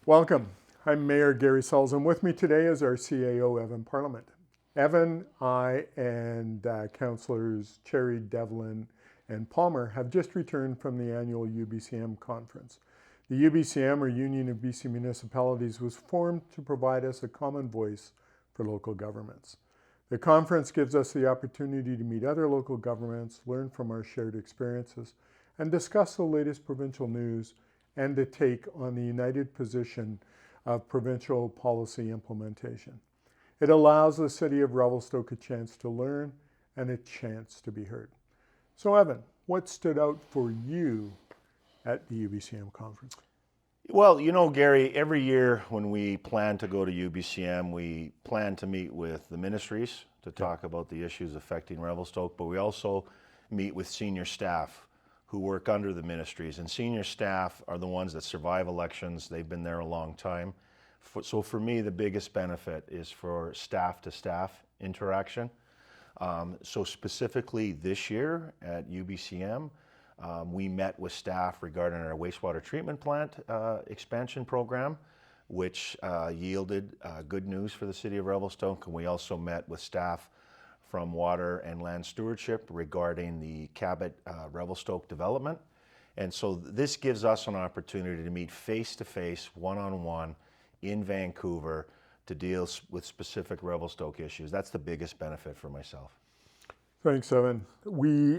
Welcome. I'm Mayor Gary Sulz, and with me today is our CAO, Evan Parliament. Evan, I, and Councillors Cherry, Devlin, and Palmer have just returned from the annual UBCM conference. The UBCM, or Union of BC Municipalities, was formed to provide us a common voice for local governments. The conference gives us the opportunity to meet other local governments, learn from our shared experiences, and discuss the latest provincial news and to take on the united position of provincial policy implementation. It allows the City of Revelstoke a chance to learn and a chance to be heard. So Evan, what stood out for you at the UBCM conference? Well, you know, Gary, every year when we plan to go to UBCM, we plan to meet with the ministries to talk about the issues affecting Revelstoke, but we also meet with senior staff who work under the ministries. And senior staff are the ones that survive elections. They've been there a long time. So for me, the biggest benefit is for staff-to-staff interaction. So specifically this year at UBCM, we met with staff regarding our wastewater treatment plant expansion program, which yielded good news for the City of Revelstoke. And we also met with staff from Water and Land Stewardship regarding the Cabot Revelstoke development. And so this gives us an opportunity to meet face-to-face, one-on-one in Vancouver to deal with specific Revelstoke issues. That's the biggest benefit for myself. Thanks, Evan. We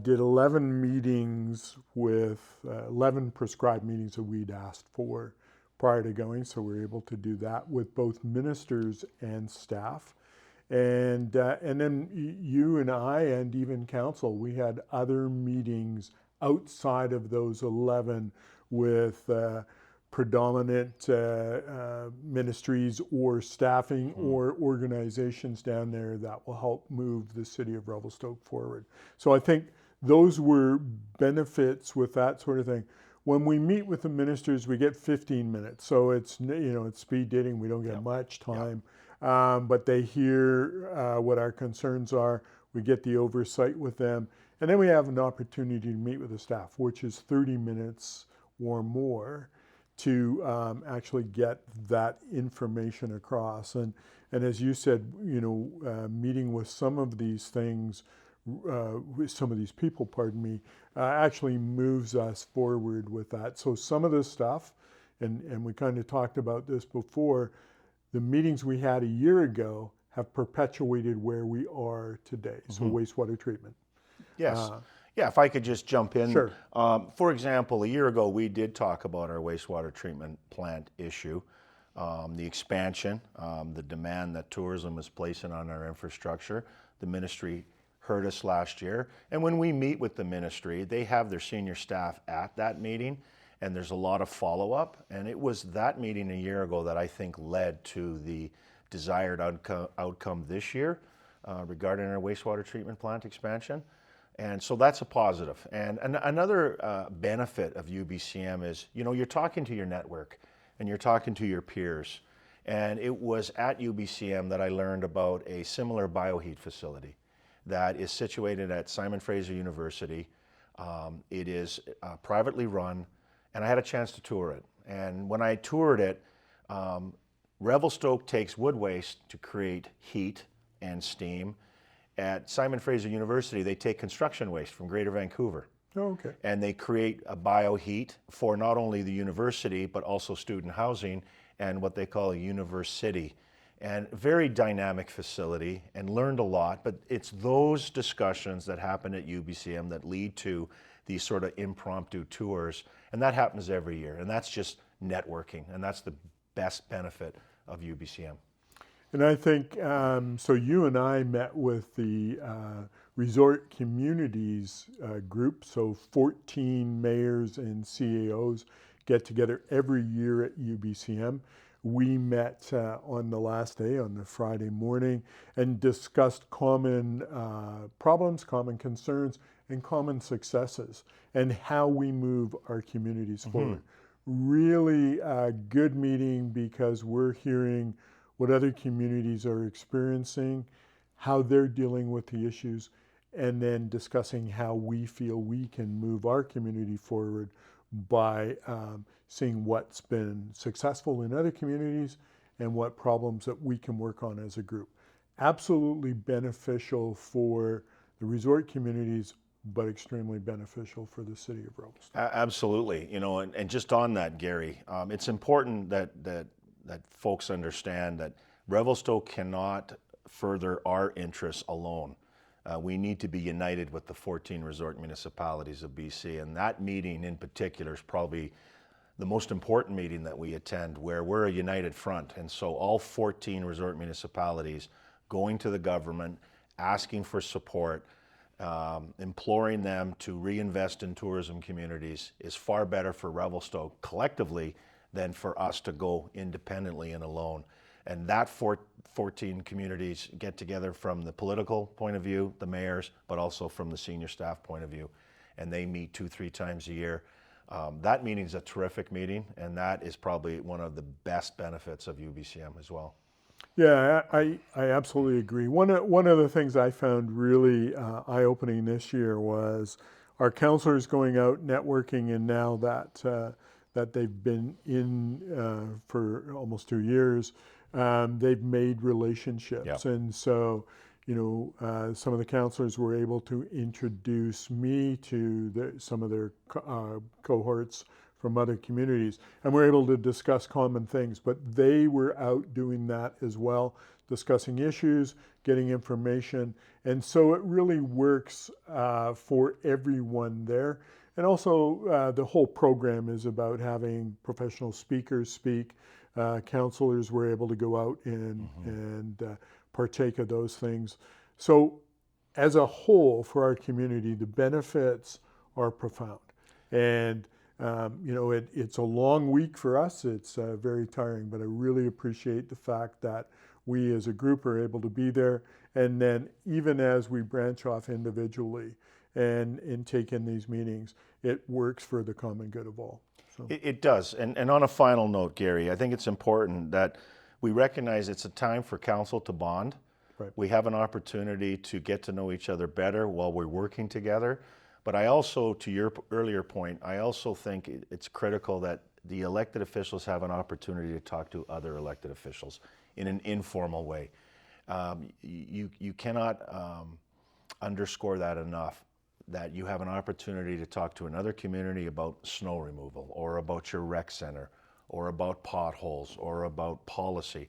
did 11 meetings with 11 prescribed meetings that we'd asked for prior to going, so we were able to do that with both ministers and staff. And then you and I and even council, we had other meetings outside of those 11 with predominant ministries or staffing or organizations down there that will help move the City of Revelstoke forward. So I think those were benefits with that sort of thing. When we meet with the ministers, we get 15 minutes. So it's, it's speed dating. We don't get much time. But they hear what our concerns are. We get the oversight with them. And then we have an opportunity to meet with the staff, which is 30 minutes or more to actually get that information across. And as you said, meeting with some of these things, with some of these people, actually moves us forward with that. So some of this stuff, and we kind of talked about this before, the meetings we had a year ago have perpetuated where we are today. So wastewater treatment. Yes. Yeah, if I could just jump in. Sure. For example, a year ago, we did talk about our wastewater treatment plant issue, the expansion, the demand that tourism is placing on our infrastructure. The ministry heard us last year. And when we meet with the ministry, they have their senior staff at that meeting. And there's a lot of follow-up. And it was that meeting a year ago that I think led to the desired outcome this year regarding our wastewater treatment plant expansion. And so that's a positive. And another benefit of UBCM is, you're talking to your network and you're talking to your peers. And it was at UBCM that I learned about a similar bioheat facility that is situated at Simon Fraser University. It is privately run. And I had a chance to tour it. And when I toured it, Revelstoke takes wood waste to create heat and steam. At Simon Fraser University, they take construction waste from Greater Vancouver. Oh, okay. And they create a bioheat for not only the university, but also student housing and what they call a university. And very dynamic facility, and learned a lot. But it's those discussions that happen at UBCM that lead to these sort of impromptu tours. And that happens every year. And that's just networking. And that's the best benefit of UBCM. And I think, so you and I met with the resort communities group. So 14 mayors and CAOs get together every year at UBCM. We met on the last day, on the Friday morning, and discussed common problems, common concerns, and common successes, and how we move our communities forward. Really a good meeting because we're hearing what other communities are experiencing, how they're dealing with the issues, and then discussing how we feel we can move our community forward by seeing what's been successful in other communities and what problems that we can work on as a group. Absolutely beneficial for the resort communities, but extremely beneficial for the city of Revelstoke. Absolutely, you know, and just on that, Gary, it's important that folks understand that Revelstoke cannot further our interests alone. We need to be united with the 14 resort municipalities of BC, and that meeting in particular is probably the most important meeting that we attend, where we're a united front. And so all 14 resort municipalities going to the government, asking for support, imploring them to reinvest in tourism communities is far better for Revelstoke collectively than for us to go independently and alone. And that 14 communities get together from the political point of view, the mayors, but also from the senior staff point of view. And they meet 2-3 times a year. That meeting is a terrific meeting, and that is probably one of the best benefits of UBCM as well. Yeah, I absolutely agree. One of the things I found really eye-opening this year was our counselors going out networking, and now that they've been in for almost 2 years, they've made relationships. Yep. And so, some of the counselors were able to introduce me to some of their cohorts from other communities, and we're able to discuss common things. But they were out doing that as well, discussing issues, getting information, and so it really works for everyone there. And also, the whole program is about having professional speakers speak. Counselors were able to go out and partake of those things. So, as a whole, for our community, the benefits are profound. And it's a long week for us. It's very tiring, but I really appreciate the fact that we as a group are able to be there. And then even as we branch off individually and take in these meetings, it works for the common good of all. So. It does. And on a final note, Gary, I think it's important that we recognize it's a time for council to bond. Right. We have an opportunity to get to know each other better while we're working together. But I also, to your earlier point, I also think it's critical that the elected officials have an opportunity to talk to other elected officials in an informal way. You cannot underscore that enough, that you have an opportunity to talk to another community about snow removal, or about your rec center, or about potholes, or about policy.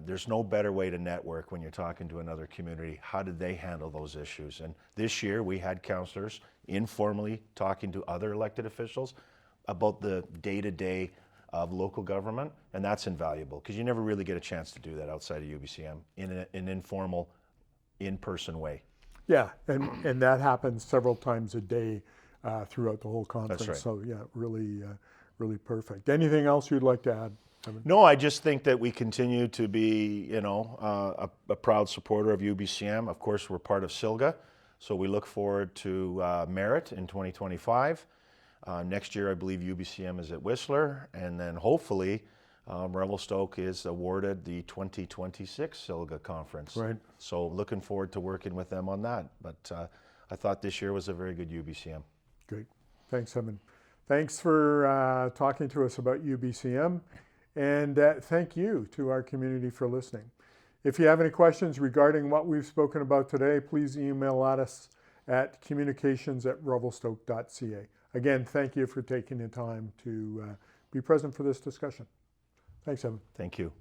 There's no better way to network when you're talking to another community. How did they handle those issues? And this year we had councillors informally talking to other elected officials about the day-to-day of local government, and that's invaluable because you never really get a chance to do that outside of UBCM in an informal, in-person way. Yeah, and that happens several times a day throughout the whole conference. That's right. So yeah, really perfect. Anything else you'd like to add? No, I just think that we continue to be, a proud supporter of UBCM. Of course, we're part of SILGA, so we look forward to Merit in 2025. Next year, I believe UBCM is at Whistler, and then hopefully Revelstoke is awarded the 2026 SILGA conference. Right. So looking forward to working with them on that. But I thought this year was a very good UBCM. Great. Thanks, Evan. Thanks for talking to us about UBCM. And thank you to our community for listening. If you have any questions regarding what we've spoken about today, please email at us at communications@revelstoke.ca. Again, thank you for taking the time to be present for this discussion. Thanks, Evan. Thank you.